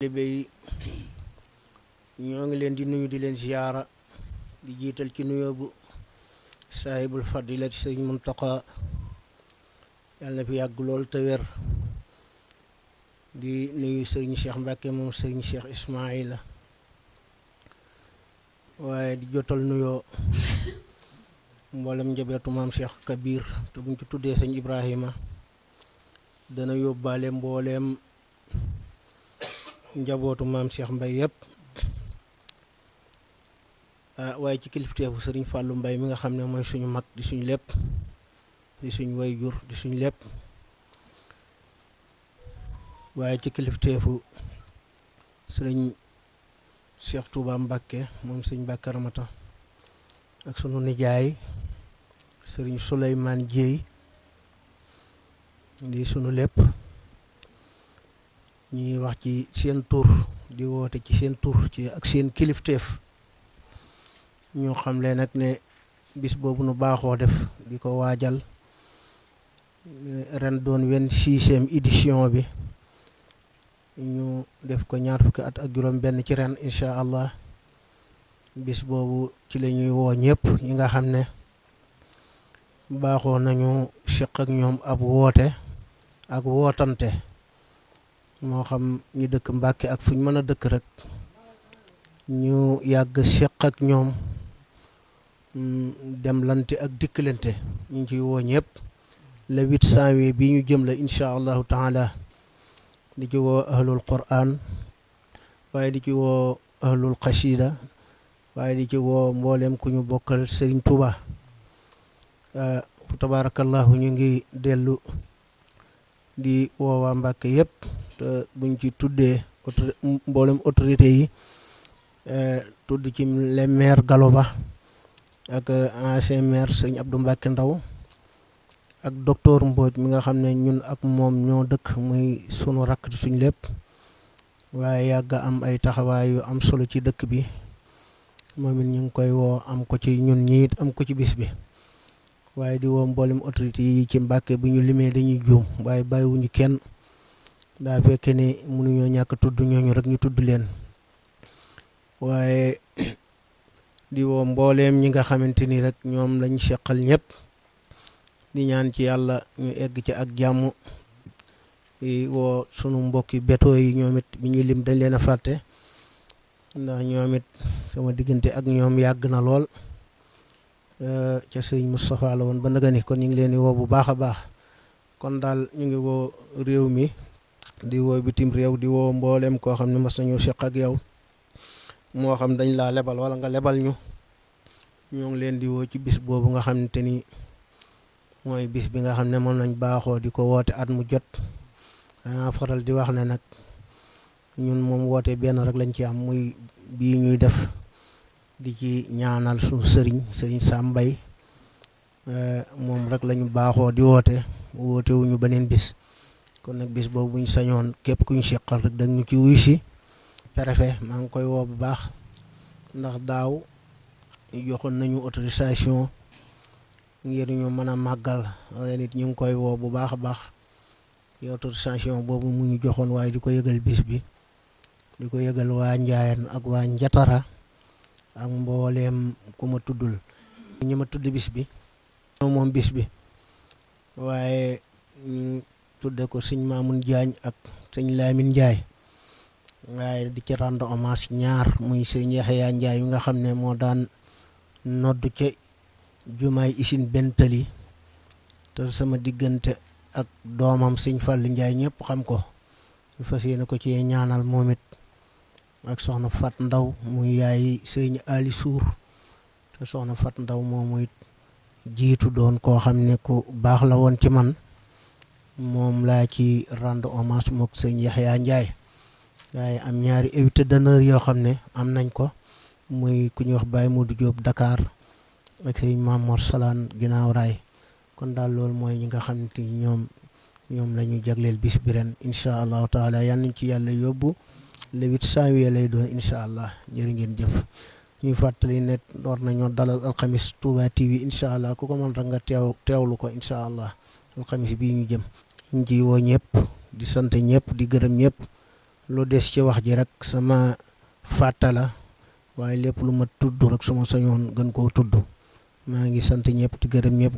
taalibe yi ñoo ngi leen di nuyu di leen ziyaara di jiital ci nuyoo bu saahibul fadilati sëriñ Muntaqa yàlla na fi yàgg lool te wér di nuyu sëriñ Cheikh Mbacke moom sëriñ Cheikh Ismaila waaye di jotal nuyoo mboolem njabootu maam Cheikh Kabir te buñ ci tuddee sëñ Ibrahima dana yóbbaale mbooleem njabootu maam Cheikh Mbay yëpp waaye ci kilifteefu sëriñ Fàllu Mbay mi nga xam ne mooy suñu mag di suñu lépp di suñu way jur di suñu lépp waaye ci kilifteefu sëriñ Cheikh Touba Mbàkke moom sëriñ Mbàkke Ramata ak sunu nijaay sëriñ Souleymane Jéey di sunu lépp ñuy wax ci seen tur di woote ci seen tur ci ak seen kilifteef ñoo xam leen nag ne bis boobu nu baaxoo def di ko waajal ren doon 26e édition bi ñu def ko ñaar fukki at ak juróom benn ci ren incha allah bis boobu ci la ñuy woo ñëpp ñi nga xam ne baaxoo nañu seq ak ñoom ab woote ak wootante moo xam ñu dëkk Mbàkke ak fu ñu mën a dëkk rek ñu yàgg seq ak ñoom demlante ak dikkalante ñu ngi ciy woo ñëpp le 8 janvier bi ñu jëm la incha allahu taala di ci woo ahlul quran waaye di ci woo ahlul xasida waaye di ci woo mboolem ku ñu bokkal Sëriñ Tuuba tabaarakallahu ñu ngi dellu di woo waa Mbàkke yëpp te buñ ci tuddee mboolem autorité yi tudd ci les maire Gallo Ba ak ancien maire sëñ Abdou Mbacke Ndaw ak docteur Mbodj mi nga xam ne ñun ak moom ñoo dëkk muy sunu rakk suñ lépp waaye yàgg am ay taxawaay yu am solo ci dëkk bi moom it ñu ngi koy woo am ko ci ñun ñiit am ko ci bis bi waaye di woo mboolem autorité yi ci Mbàkke bu ñu limee dañuy juum waaye bàyyiwuñu kenn daa fekke ne mënuñoo ñàkk tudd ñooñu rek ñu tudd leen waaye di woo mbooleem ñi nga xamante ni rek ñoom lañ seqal ñëpp di ñaan ci yàlla ñu egg ci ak jàmm di woo sunu mbokki beto yi ñoom it bi ñuy lim dañ leen a fàtte ndax ñoom it sama diggante ak ñoom yàgg na lool ca sëñ Moustapha la woon ba ndaga ni kon ñu ngi leen di woo bu baax a baax kon daal ñu ngi woo réew mi di woo bitim réew di woo mbooleem koo xam ne mas nañu seq ak yow moo xam dañ laa lebal wala nga lebal ñu ñoo ngi leen di woo ci bis boobu nga xamante ni mooy bis bi nga xam ne moom lañ baaxoo di ko woote at mu jot faral di wax ne nag ñun moom woote benn rek lañ ci am muy bii ñuy def di ci ñaanal suñu sëriñ Sam Mbaye moom rek lañu baaxoo di woote wuñu beneen bis kon nag bis boobu buñ sañoon képp kuñ seqal rek dañ ñu ci wuy si préfet maa ngi koy woo bu baax ndax daaw joxoon nañu autorisation ngir ñu mën a màggal ren it ñu ngi koy woo bu baax a baax ci autorisation boobu mu ñu joxoon waaye di ko yëgal bis bi di ko yëgal waa Njaayeen ak waa Njatara ak mbooleem ku ma tuddul ñi ma tudd bis bi moom bis bi waaye ñu tudde ko sëñ Mamoun Diagne ak sëñ Lamine Ndiaye waaye di ci rendre hommage ñaar muy sëñ Yaxya Ndiaye yi nga xam ne moo daan noddu ca jumaay Isine Bentali te sama diggante ak doomam sëñ Fallu Ndiaye ñëpp xam ko ñu fas yéene ko ci ñaanal moom it ak soxna Fat Ndaw muy yaay sëñ Ali Suur te soxna Fat Ndaw moomu it jiitu doon koo xam ne ku baax la woon ci man moom laa ci rendre hommage mook sëñ Yaxya Ndiaye waaye am ñaari invité d'honneur yoo xam ne am nañ ko muy ku ñuy wax Baye Modou Diop Dakar ak sëñ Mamor Salaan ginnaaw raay kon daal loolu mooy ñi nga xam ne ñoom la ñu jagleel bis bi ren incha allahu taala yal nañ ci yàlla yóbbu le 8 janvier lay doon incha allah jërë ngeen jëf ñuy fàttali ne door nañoo dalal alxamis Touba TV incha allah ku ko mën rek nga teewlu ko incha allah alxamis bii ñu jëm ñu ciy woo ñëpp di sant ñëpp di gërëm ñëpp lu des ci wax ji rek sama fàttala waaye lépp lu ma tudd rek su ma sañoon gën koo tudd maa ngi sant ñëpp di gërëm ñëpp.